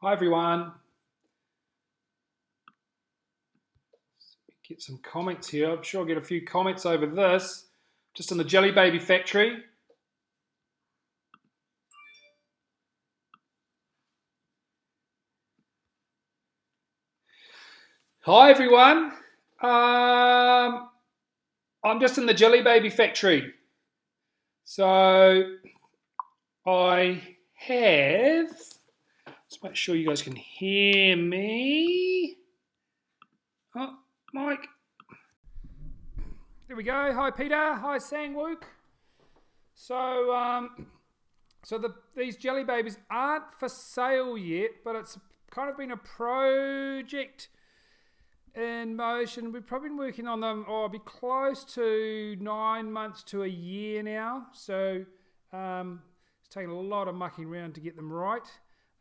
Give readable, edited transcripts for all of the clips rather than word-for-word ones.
Hi everyone. Get some comments here. I'm sure I'll get a few comments over this. Just on the Jelly Baby Factory. Hi everyone. I'm just in the Jelly Baby Factory. So I have. Let's make sure you guys can hear me. Oh, Mike. There we go. Hi Peter. Hi Sangwook. These Jelly Babies aren't for sale yet, but it's kind of been a project in motion. We've probably been working on them, it'll be close to 9 months to a year now. So it's taken a lot of mucking around to get them right.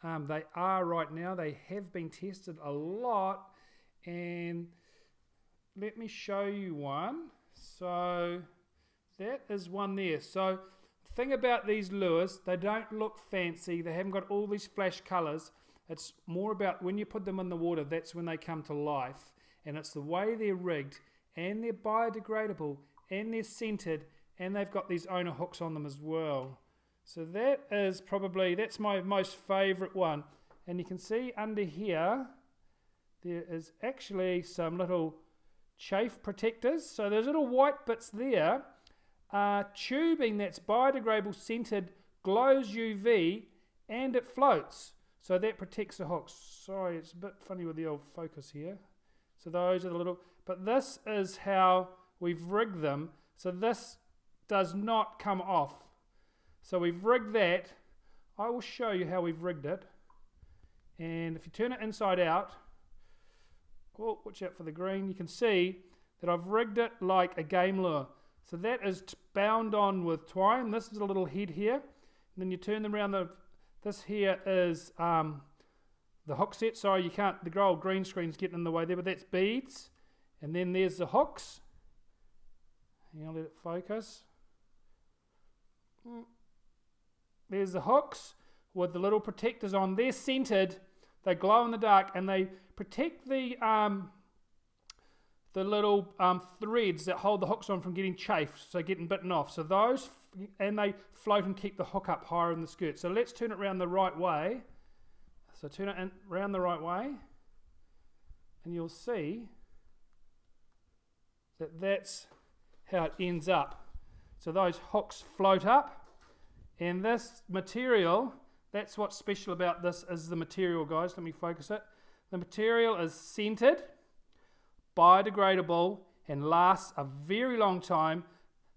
They are right now. They have been tested a lot, and let me show you one. So that is one there. So the thing about these lures, they don't look fancy. They haven't got all these flash colours. It's more about when you put them in the water, that's when they come to life. And it's the way they're rigged, and they're biodegradable, and they're scented, and they've got these owner hooks on them as well. So that's my most favourite one. And you can see under here, there is actually some little chafe protectors. So there's little white bits there. Tubing that's biodegradable, scented, glows UV, and it floats. So that protects the hooks. Sorry, it's a bit funny with the old focus here. So those are the little, but this is how we've rigged them. So this does not come off. So we've rigged that. I will show you how we've rigged it. And if you turn it inside out, oh, watch out for the green, you can see that I've rigged it like a game lure. So that is bound on with twine. This is a little head here. And then you turn them around. This here is the hook set. Sorry, you can't, the old green screen's getting in the way there, but that's beads. And then there's the hooks. I'll let it focus. There's the hooks with the little protectors on. They're scented. They glow in the dark, and they protect the little threads that hold the hooks on from getting chafed, so getting bitten off. So those, and they float and keep the hook up higher in the skirt. So let's turn it around the right way. So turn it around the right way, and you'll see that that's how it ends up. So those hooks float up, and this material, that's what's special about this, is the material, guys. Let me focus it. The material is scented, biodegradable, and lasts a very long time.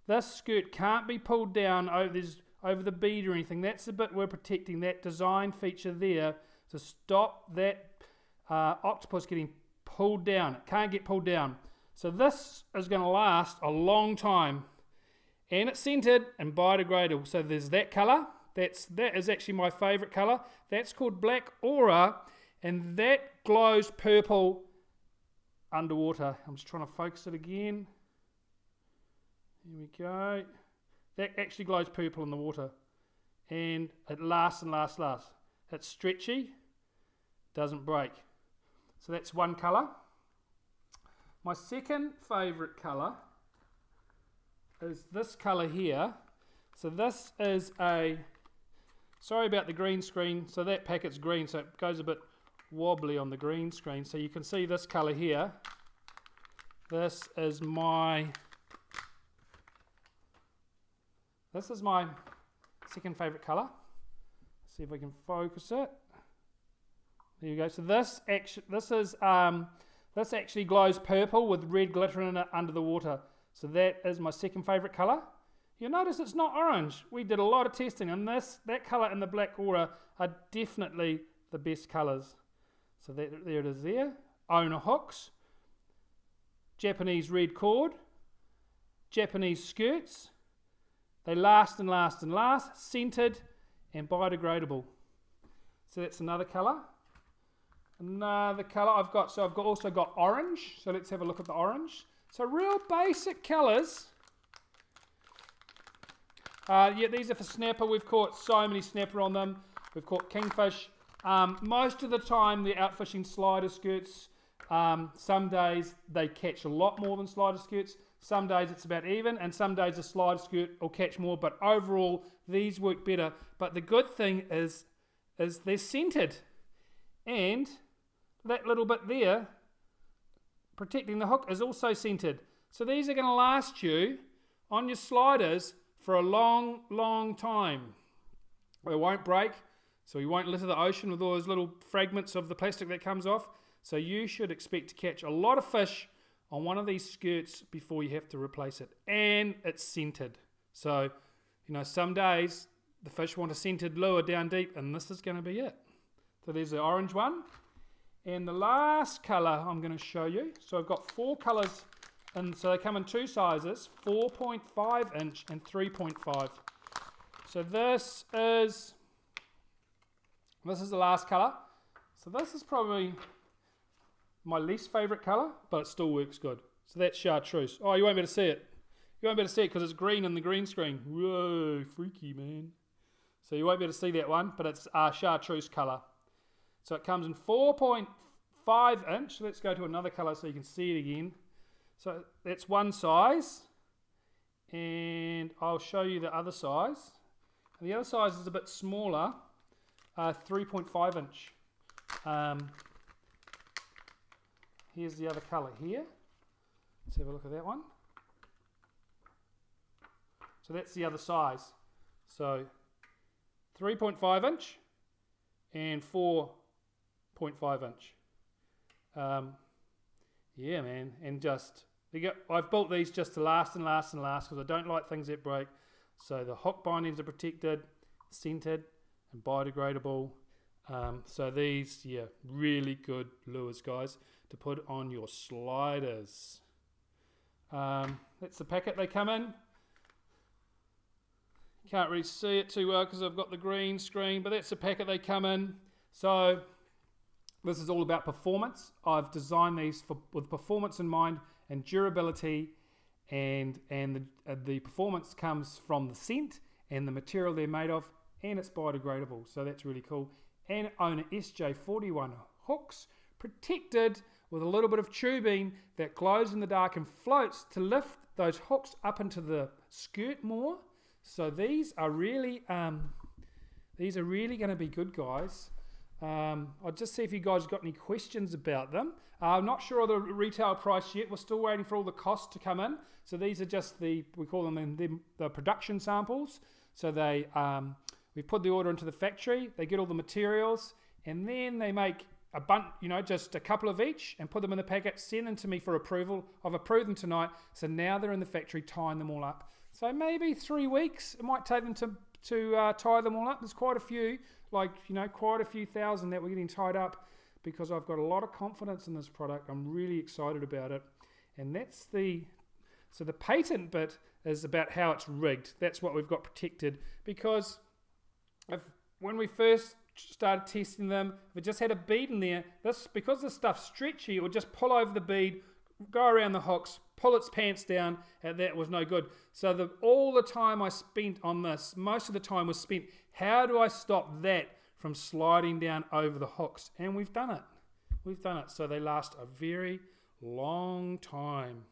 This skirt can't be pulled down over the bead or anything. That's the bit we're protecting, that design feature there, to stop that octopus getting pulled down. It can't get pulled down. So this is going to last a long time. And it's scented and biodegradable. So there's that colour. That is actually my favourite colour. That's called Black Aura, and that glows purple underwater. I'm just trying to focus it again. Here we go. That actually glows purple in the water, and it lasts and lasts. It's stretchy, doesn't break. So that's one colour. My second favourite colour is this colour here. So this is sorry about the green screen, so that packet's green, so it goes a bit wobbly on the green screen. So you can see this colour here. This is my second favourite colour. See if we can focus it. There you go. So this actually glows purple with red glitter in it under the water. So that is my second favourite colour. You'll notice it's not orange. We did a lot of testing, and that colour and the Black Aura are definitely the best colours. So there it is there. Owner hooks, Japanese red cord, Japanese skirts. They last and last and last, scented and biodegradable. So that's another colour. Another colour I've also got orange. So let's have a look at the orange. So real basic colours. Yeah, these are for snapper. We've caught so many snapper on them. We've caught kingfish, Most of the time, the outfishing slider skirts, some days they catch a lot more than slider skirts. Some days it's about even, and some days a slider skirt will catch more. But overall, these work better. But the good thing is they're scented, and that little bit there, protecting the hook, is also scented. So these are going to last you on your sliders for a long, long time. They won't break, so you won't litter the ocean with all those little fragments of the plastic that comes off. So you should expect to catch a lot of fish on one of these skirts before you have to replace it. And it's scented. So, some days the fish want a scented lure down deep, and this is going to be it. So there's the orange one. And the last colour I'm going to show you. So I've got 4 colours, and so they come in 2 sizes, 4.5 inch and 3.5. So this is the last colour. So this is probably my least favourite colour, but it still works good. So that's chartreuse. Oh, you won't be able to see it. You won't be able to see it because it's green in the green screen. Whoa, freaky, man. So you won't be able to see that one, but it's chartreuse colour. So it comes in 4.5 inch. Let's go to another colour so you can see it again. So that's one size. And I'll show you the other size. And the other size is a bit smaller, 3.5 inch. Here's the other colour here. Let's have a look at that one. So that's the other size. So 3.5 inch and 4.5 inch. Yeah, man. And I've built these just to last and last and last because I don't like things that break. So the hook bindings are protected, scented, and biodegradable. So these, really good lures, guys, to put on your sliders. That's the packet they come in. Can't really see it too well because I've got the green screen, but that's the packet they come in. So this is all about performance. I've designed these with performance in mind and durability, and the performance comes from the scent and the material they're made of, and it's biodegradable. So that's really cool. And own an SJ41 hooks, protected with a little bit of tubing that glows in the dark and floats to lift those hooks up into the skirt more. So these are really going to be good, guys. I'll just see if you guys got any questions about them. I'm not sure of the retail price yet. We're still waiting for all the costs to come in. So these are just we call them the production samples. So we put the order into the factory, they get all the materials, and then they make a bunch, just a couple of each, and put them in the packet, send them to me for approval. I've approved them tonight, so now they're in the factory tying them all up. So maybe 3 weeks, it might take them to tie them all up. There's quite a few, quite a few thousand that we're getting tied up because I've got a lot of confidence in this product. I'm really excited about it. And so the patent bit is about how it's rigged. That's what we've got protected, because when we first started testing them, if it just had a bead in there, because this stuff's stretchy, it would just pull over the bead, go around the hooks, pull its pants down, and that was no good. So all the time I spent on this, most of the time was spent, how do I stop that from sliding down over the hooks? And we've done it. We've done it. So they last a very long time.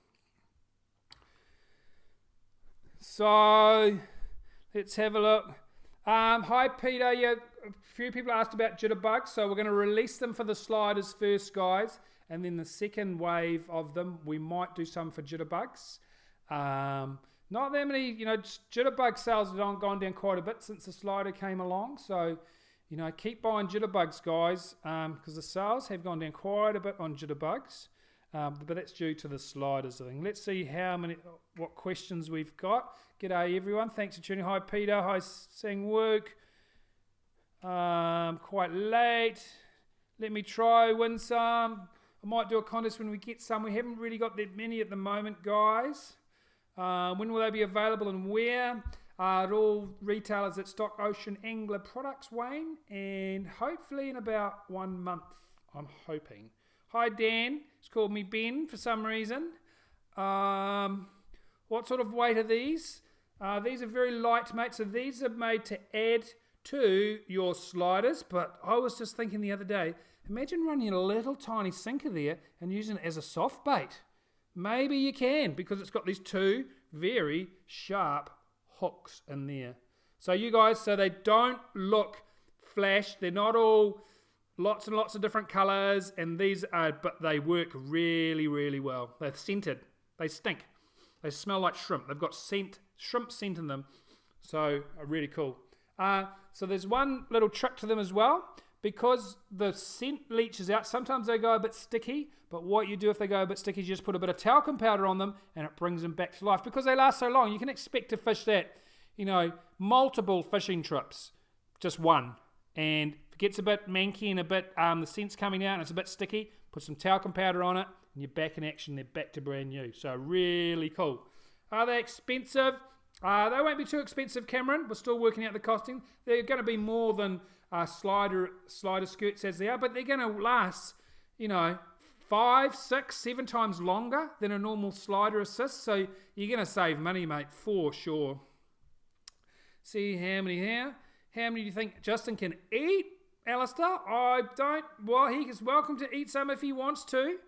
So let's have a look. Hi Peter, a few people asked about jitterbugs, so we're going to release them for the sliders first, guys, and then the second wave of them we might do some for jitterbugs. Not that many, jitterbug sales have gone down quite a bit since the slider came along, so keep buying jitterbugs, guys, because the sales have gone down quite a bit on jitterbugs, but that's due to the sliders thing. Let's see what questions we've got. G'day everyone, thanks for tuning. Hi Peter, hi Sang Wook. Quite late. Let me try, win some. I might do a contest when we get some. We haven't really got that many at the moment, guys. When will they be available and where? At all retailers at Stock Ocean Angler Products, Wayne, and hopefully in about 1 month, I'm hoping. Hi Dan, he's called me Ben for some reason. What sort of weight are these? These are very light, mate. So these are made to add to your sliders. But I was just thinking the other day, imagine running a little tiny sinker there and using it as a soft bait. Maybe you can, because it's got these two very sharp hooks in there. So you guys, so they don't look flash. They're not all lots and lots of different colours, and these are, but they work really, really well. They're scented. They stink. They smell like shrimp. They've got shrimp scent in them. So really cool. So there's one little trick to them as well. Because the scent leaches out, sometimes they go a bit sticky, but what you do if they go a bit sticky is you just put a bit of talcum powder on them and it brings them back to life. Because they last so long, you can expect to fish that, multiple fishing trips, just one. And if it gets a bit manky and a bit, the scent's coming out and it's a bit sticky, put some talcum powder on it and you're back in action. They're back to brand new. So really cool. Are they expensive? They won't be too expensive, Cameron. We're still working out the costing. They're going to be more than slider skirts as they are, but they're going to last, 5, 6, 7 times longer than a normal slider assist. So you're going to save money, mate, for sure. See how many here. How many do you think Justin can eat, Alistair? I don't. Well, he is welcome to eat some if he wants to.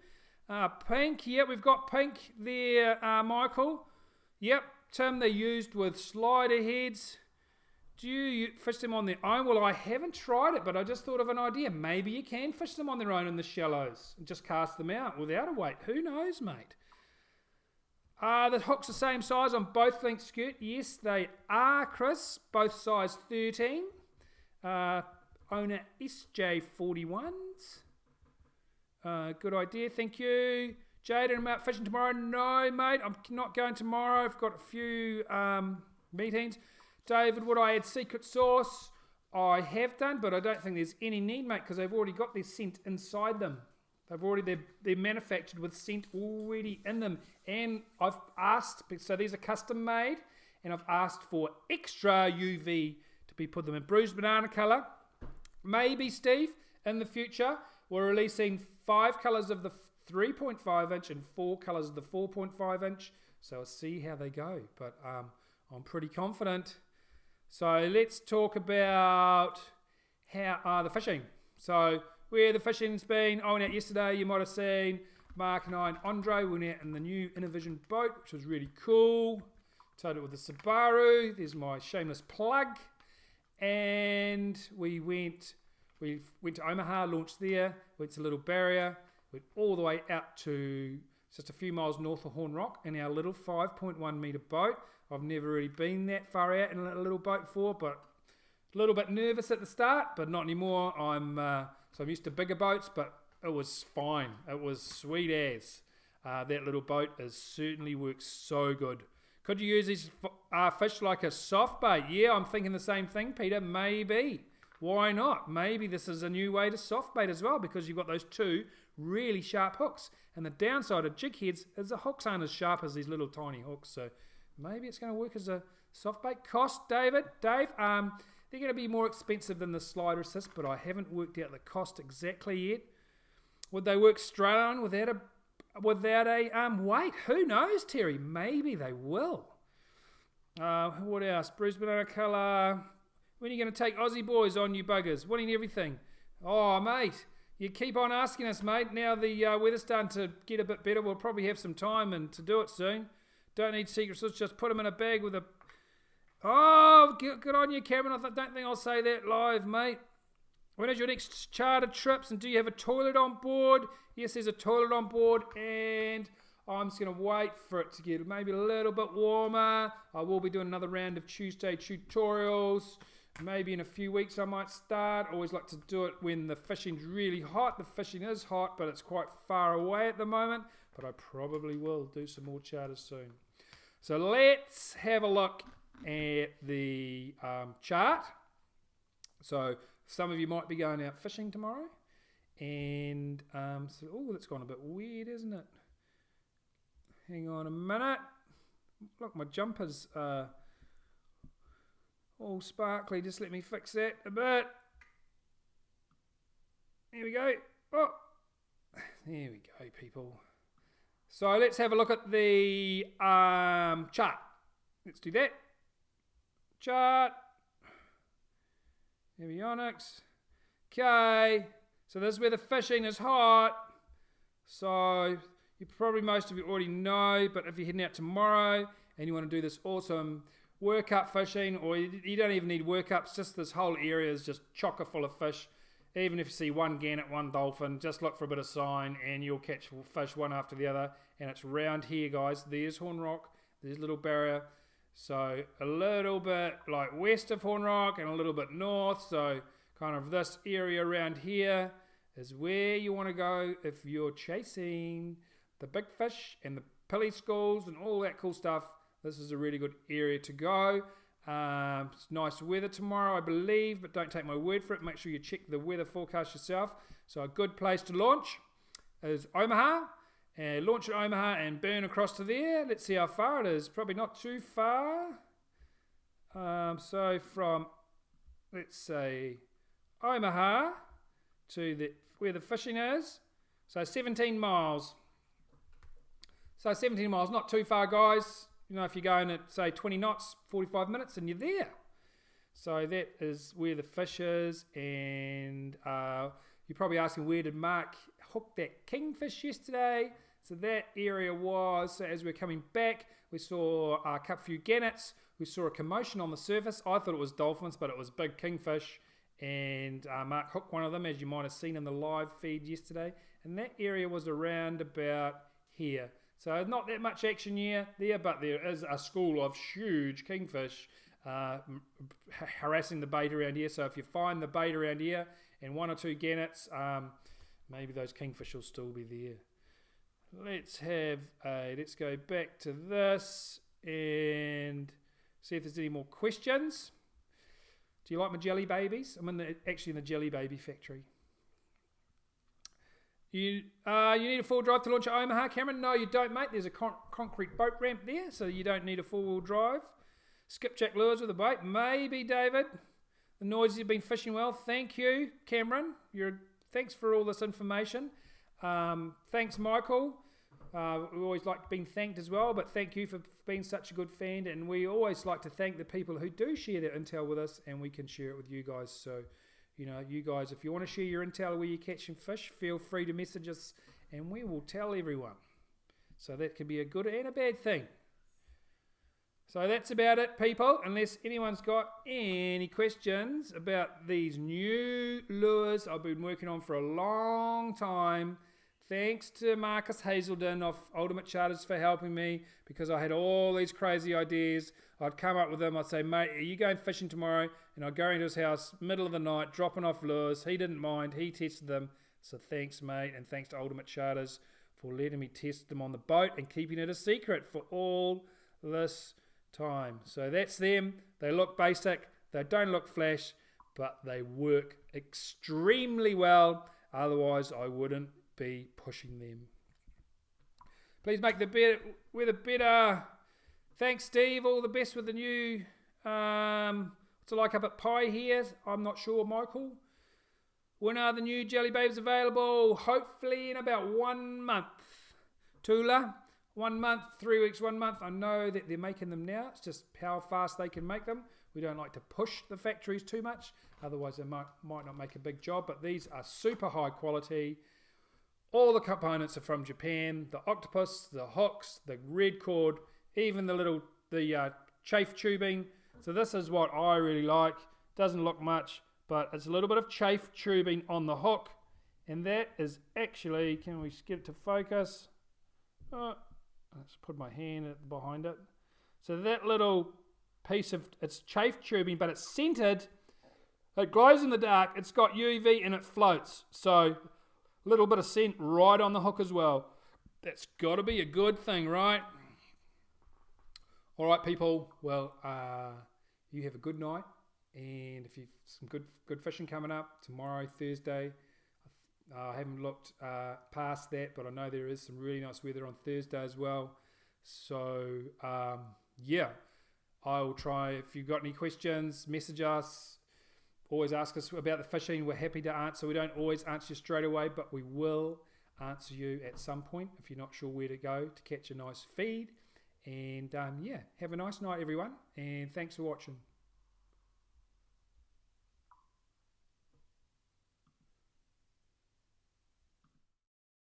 Pink, yeah, we've got pink there, Michael. Yep, Tim, they're used with slider heads. Do you fish them on their own? Well, I haven't tried it, but I just thought of an idea. Maybe you can fish them on their own in the shallows and just cast them out without a weight. Who knows, mate? The hooks the same size on both lengths skirt. Yes, they are, Chris. Both size 13. Owner SJ41s. Good idea, thank you. Jaden, I'm out fishing tomorrow. No, mate, I'm not going tomorrow. I've got a few meetings. David, would I add secret sauce? I have done, but I don't think there's any need, mate, because they've already got their scent inside them. They're manufactured with scent already in them. And I've asked, so these are custom made, and I've asked for extra UV to be put them in bruised banana colour. Maybe, Steve, in the future, we're releasing 5 colours of the 3.5 inch and 4 colours of the 4.5 inch. So I'll see how they go. But I'm pretty confident. So let's talk about how the fishing. So where the fishing's been, I went out yesterday, you might have seen Mark and I and Andre went out in the new Innovision boat, which was really cool. Towed it with the Subaru. There's my shameless plug. And we went to Omaha, launched there, went to Little Barrier, went all the way out to just a few miles north of Horn Rock in our little 5.1 metre boat. I've never really been that far out in a little boat before, but a little bit nervous at the start, but not anymore. I'm used to bigger boats, but it was fine. It was sweet as. That little boat certainly works so good. Could you use these fish like a soft bait? Yeah, I'm thinking the same thing, Peter. Maybe. Why not? Maybe this is a new way to soft bait as well, because you've got those 2 really sharp hooks. And the downside of jig heads is the hooks aren't as sharp as these little tiny hooks. So maybe it's going to work as a soft bait. Cost, Dave, they're going to be more expensive than the slider assist, but I haven't worked out the cost exactly yet. Would they work straight on without a weight? Who knows, Terry? Maybe they will. What else? Bruised banana colour. When are you going to take Aussie boys on, you buggers? Winning everything. Oh, mate. You keep on asking us, mate. Now the weather's starting to get a bit better. We'll probably have some time and to do it soon. Don't need secret sauce. Just put them in a bag with a... Oh, good on you, Cameron. I don't think I'll say that live, mate. When is your next charter trips? And do you have a toilet on board? Yes, there's a toilet on board. And I'm just going to wait for it to get maybe a little bit warmer. I will be doing another round of Tuesday tutorials. Maybe in a few weeks I might start. I always like to do it when the fishing's really hot. The fishing is hot, but it's quite far away at the moment. But I probably will do some more charters soon. So let's have a look at the chart. So some of you might be going out fishing tomorrow. And, that's gone a bit weird, isn't it? Hang on a minute. Look, my jumper's... all sparkly, just let me fix that a bit. There we go. Oh, there we go, people. So let's have a look at the chart. Let's do that. Chart. Avionics. Okay, so this is where the fishing is hot. So most of you already know, but if you're heading out tomorrow and you want to do this awesome workup fishing, or you don't even need workups, just this whole area is just chocker full of fish. Even if you see one gannet, one dolphin, just look for a bit of sign and you'll catch fish one after the other. And it's round here, guys. There's Horn Rock, there's Little Barrier. So a little bit like west of Horn Rock and a little bit north. So kind of this area around here is where you want to go if you're chasing the big fish and the pilly schools and all that cool stuff. This is a really good area to go. It's nice weather tomorrow, I believe, but don't take my word for it. Make sure you check the weather forecast yourself. So a good place to launch is Omaha. Launch at Omaha and burn across to there. Let's see how far it is. Probably not too far. So from, let's say, Omaha to where the fishing is. So 17 miles. So 17 miles, not too far, guys. You know, if you're going at, say, 20 knots, 45 minutes, and you're there. So that is where the fish is. And you're probably asking, where did Mark hook that kingfish yesterday? So that area was, so as we're coming back, we saw a few gannets. We saw a commotion on the surface. I thought it was dolphins, but it was big kingfish. And Mark hooked one of them, as you might have seen in the live feed yesterday. And that area was around about here. So not that much action there, but there is a school of huge kingfish harassing the bait around here. So if you find the bait around here and one or two gannets, maybe those kingfish will still be there. Let's go back to this and see if there's any more questions. Do you like my jelly babies? I'm actually in the jelly baby factory. You need a full drive to launch at Omaha, Cameron? No, you don't, mate. There's a concrete boat ramp there, so you don't need a four-wheel drive. Skipjack lures with a boat. Maybe, David. The noise you've been fishing well. Thank you, Cameron. Thanks for all this information. Thanks, Michael. We always like being thanked as well, but thank you for being such a good fan. And we always like to thank the people who do share their intel with us, and we can share it with you guys. So, you know, you guys, if you want to share your intel where you're catching fish, feel free to message us, and we will tell everyone. So that could be a good and a bad thing. So that's about it, people. Unless anyone's got any questions about these new lures I've been working on for a long time. Thanks to Marcus Hazelden of Ultimate Charters for helping me, because I had all these crazy ideas. I'd come up with them. I'd say, mate, are you going fishing tomorrow? And I'd go into his house, middle of the night, dropping off lures. He didn't mind. He tested them. So thanks, mate, and thanks to Ultimate Charters for letting me test them on the boat and keeping it a secret for all this time. So that's them. They look basic. They don't look flash, but they work extremely well. Otherwise, I wouldn't be pushing them. Please make the weather better. Thanks, Steve. All the best with the new what's it like up at Pi here? I'm not sure, Michael. When are the new jelly babes available? Hopefully in about 1 month. Tula, 1 month, 3 weeks, 1 month. I know that they're making them now. It's just how fast they can make them. We don't like to push the factories too much. Otherwise they might not make a big job. But these are super high quality. All the components are from Japan. The octopus, the hooks, the red cord, even the chafe tubing. So this is what I really like. Doesn't look much, but it's a little bit of chafe tubing on the hook. And that is actually, can we get it to focus? Let's put my hand behind it. So that little piece of, it's chafe tubing, but it's scented. It glows in the dark. It's got UV and it floats. So a little bit of scent right on the hook as well. That's got to be a good thing, right? All right, people. Well, you have a good night. And if you've some good fishing coming up tomorrow, Thursday. I haven't looked past that, but I know there is some really nice weather on Thursday as well. So, yeah, I will try. If you've got any questions, message us. Always ask us about the fishing. We're happy to answer. We don't always answer you straight away, but we will answer you at some point if you're not sure where to go to catch a nice feed. And, yeah, have a nice night, everyone. And thanks for watching.